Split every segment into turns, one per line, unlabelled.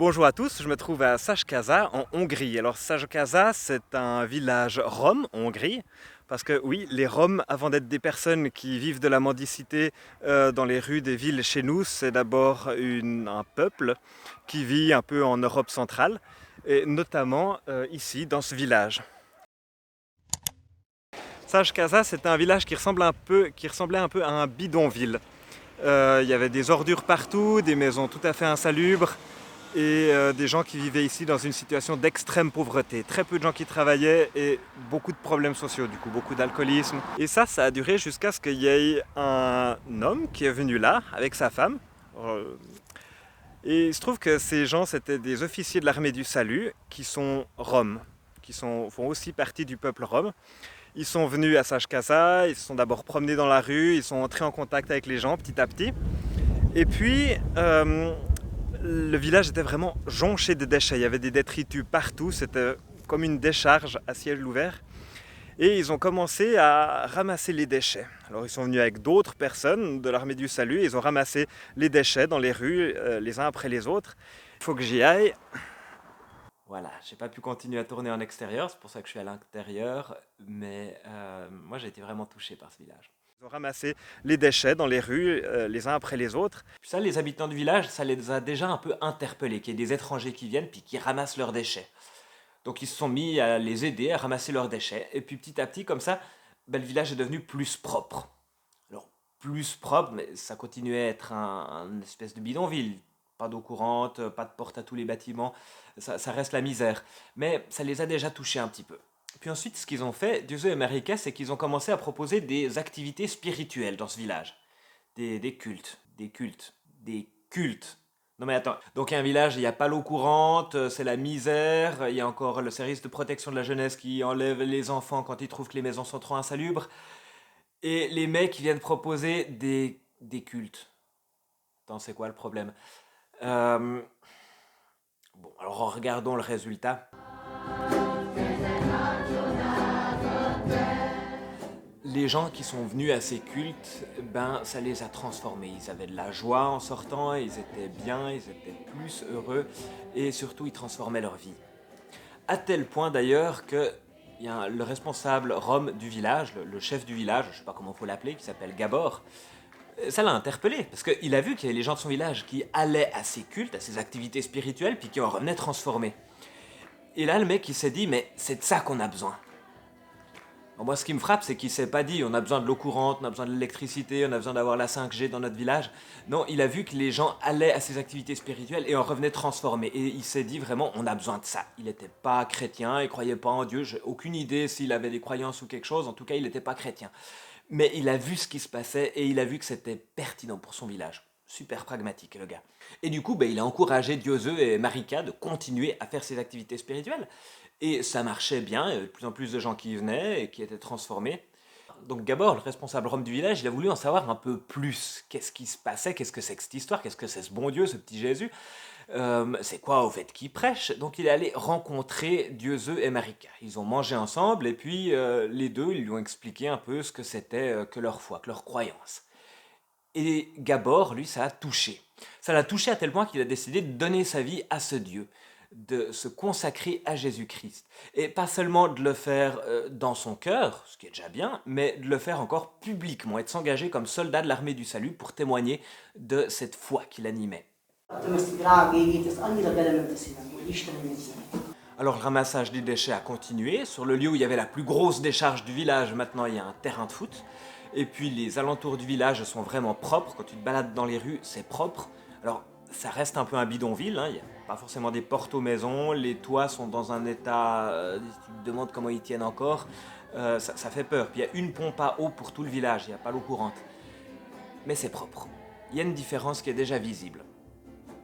Bonjour à tous, je me trouve à Szekasa en Hongrie. Alors Szekasa, c'est un village rom en Hongrie, parce que oui, les Roms, avant d'être des personnes qui vivent de la mendicité dans les rues des villes chez nous, c'est d'abord un peuple qui vit un peu en Europe centrale, et notamment ici, dans ce village. Szekasa, c'est un village qui ressemblait un peu à un bidonville. Il y avait des ordures partout, des maisons tout à fait insalubres, et des gens qui vivaient ici dans une situation d'extrême pauvreté. Très peu de gens qui travaillaient et beaucoup de problèmes sociaux, du coup, beaucoup d'alcoolisme. Et ça a duré jusqu'à ce qu'il y ait un homme qui est venu là avec sa femme. Et il se trouve que ces gens, c'était des officiers de l'armée du salut qui sont roms, font aussi partie du peuple rom. Ils sont venus à Szekasa, ils se sont d'abord promenés dans la rue, ils sont entrés en contact avec les gens petit à petit. Et puis, le village était vraiment jonché de déchets. Il y avait des détritus partout. C'était comme une décharge à ciel ouvert. Et ils ont commencé à ramasser les déchets. Alors ils sont venus avec d'autres personnes de l'armée du salut. Et ils ont ramassé les déchets dans les rues, les uns après les autres. Il faut que j'y aille. Voilà, j'ai pas pu continuer à tourner en extérieur, c'est pour ça que je suis à l'intérieur. Mais moi j'ai été vraiment touché par ce village. Ils ont ramassé les déchets dans les rues, les uns après les autres. Puis ça, les habitants du village, ça les a déjà un peu interpellés, qu'il y ait des étrangers qui viennent puis qui ramassent leurs déchets. Donc ils se sont mis à les aider à ramasser leurs déchets. Et puis petit à petit, comme ça, ben, le village est devenu plus propre. Alors, plus propre, mais ça continuait à être une espèce de bidonville. Pas d'eau courante, pas de porte à tous les bâtiments, ça reste la misère. Mais ça les a déjà touchés un petit peu. Puis ensuite, ce qu'ils ont fait, Dieu et Marika, c'est qu'ils ont commencé à proposer des activités spirituelles dans ce village. Des cultes, des cultes, des cultes. Non mais attends, donc il y a un village, il n'y a pas l'eau courante, c'est la misère, il y a encore le service de protection de la jeunesse qui enlève les enfants quand ils trouvent que les maisons sont trop insalubres, et les mecs qui viennent proposer des cultes. Attends, c'est quoi le problème? Euh, Bon, alors regardons le résultat. Les gens qui sont venus à ces cultes, ben, ça les a transformés. Ils avaient de la joie en sortant, ils étaient bien, ils étaient plus heureux, et surtout, ils transformaient leur vie. À tel point d'ailleurs que il y a le responsable rom du village, le chef du village, je ne sais pas comment il faut l'appeler, qui s'appelle Gabor, ça l'a interpellé, parce qu'il a vu qu'il y avait les gens de son village qui allaient à ces cultes, à ces activités spirituelles, puis qui en revenaient transformés. Et là, le mec, il s'est dit, mais c'est de ça qu'on a besoin. Moi, ce qui me frappe, c'est qu'il s'est pas dit on a besoin de l'eau courante, on a besoin de l'électricité, on a besoin d'avoir la 5G dans notre village. Non, il a vu que les gens allaient à ces activités spirituelles et en revenaient transformés. Et il s'est dit vraiment on a besoin de ça. Il n'était pas chrétien, il croyait pas en Dieu, j'ai aucune idée s'il avait des croyances ou quelque chose, en tout cas il n'était pas chrétien. Mais il a vu ce qui se passait et il a vu que c'était pertinent pour son village. Super pragmatique, le gars. Et du coup, il a encouragé Dioseux et Marika de continuer à faire ces activités spirituelles. Et ça marchait bien, il y avait de plus en plus de gens qui y venaient et qui étaient transformés. Donc Gabor, le responsable rome du village, il a voulu en savoir un peu plus. Qu'est-ce qui se passait? Qu'est-ce que c'est que cette histoire? Qu'est-ce que c'est ce bon Dieu, ce petit Jésus? C'est quoi au fait qu'il prêche? Donc il est allé rencontrer Dioseux et Marika. Ils ont mangé ensemble et puis les deux, ils lui ont expliqué un peu ce que c'était que leur foi, que leur croyance. Et Gabor, lui, ça a touché. Ça l'a touché à tel point qu'il a décidé de donner sa vie à ce Dieu, de se consacrer à Jésus-Christ. Et pas seulement de le faire dans son cœur, ce qui est déjà bien, mais de le faire encore publiquement et de s'engager comme soldat de l'armée du salut pour témoigner de cette foi qu'il animait. Alors le ramassage des déchets a continué. Sur le lieu où il y avait la plus grosse décharge du village, maintenant il y a un terrain de foot. Et puis les alentours du village sont vraiment propres. Quand tu te balades dans les rues, c'est propre. Alors ça reste un peu un bidonville, hein. Il n'y a pas forcément des portes aux maisons. Les toits sont dans un état... tu te demandes comment ils tiennent encore. Ça fait peur. Puis il y a une pompe à eau pour tout le village. Il n'y a pas l'eau courante. Mais c'est propre. Il y a une différence qui est déjà visible.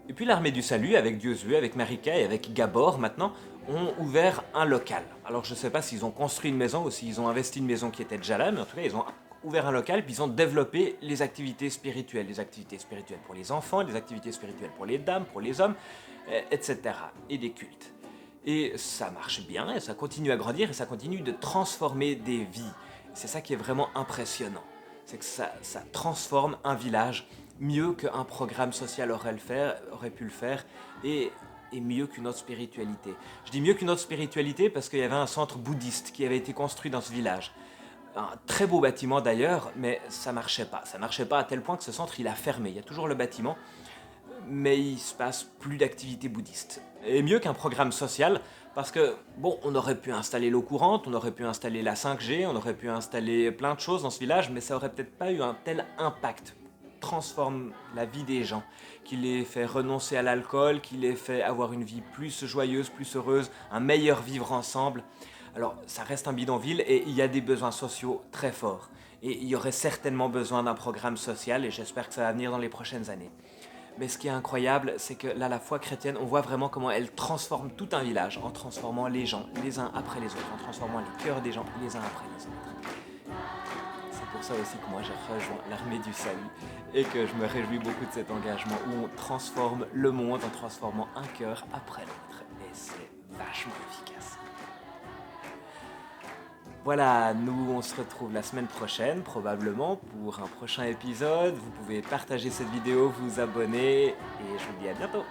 Et puis l'armée du salut, avec Diosué, avec Marika et avec Gabor maintenant, ont ouvert un local. Alors je ne sais pas s'ils ont construit une maison ou s'ils ont investi une maison qui était déjà là, mais en tout cas ils ont ouvert un local puis ils ont développé les activités spirituelles. Les activités spirituelles pour les enfants, les activités spirituelles pour les dames, pour les hommes, etc. Et des cultes. Et ça marche bien, et ça continue à grandir, et ça continue de transformer des vies. C'est ça qui est vraiment impressionnant. C'est que ça transforme un village mieux qu'un programme social aurait pu le faire. Et est mieux qu'une autre spiritualité. Je dis mieux qu'une autre spiritualité parce qu'il y avait un centre bouddhiste qui avait été construit dans ce village. Un très beau bâtiment d'ailleurs, mais ça marchait pas. Ça marchait pas à tel point que ce centre, il a fermé. Il y a toujours le bâtiment, mais il se passe plus d'activités bouddhistes. Et mieux qu'un programme social, parce que, bon, on aurait pu installer l'eau courante, on aurait pu installer la 5G, on aurait pu installer plein de choses dans ce village, mais ça aurait peut-être pas eu un tel impact. Transforme la vie des gens, qui les fait renoncer à l'alcool, qui les fait avoir une vie plus joyeuse, plus heureuse, un meilleur vivre ensemble. Alors, ça reste un bidonville et il y a des besoins sociaux très forts. Et il y aurait certainement besoin d'un programme social et j'espère que ça va venir dans les prochaines années. Mais ce qui est incroyable, c'est que là, la foi chrétienne, on voit vraiment comment elle transforme tout un village en transformant les gens les uns après les autres, en transformant les cœurs des gens les uns après les autres. C'est pour ça aussi que moi j'ai rejoint l'armée du salut et que je me réjouis beaucoup de cet engagement où on transforme le monde en transformant un cœur après l'autre. Et c'est vachement efficace. Voilà, nous on se retrouve la semaine prochaine probablement pour un prochain épisode. Vous pouvez partager cette vidéo, vous abonner et je vous dis à bientôt.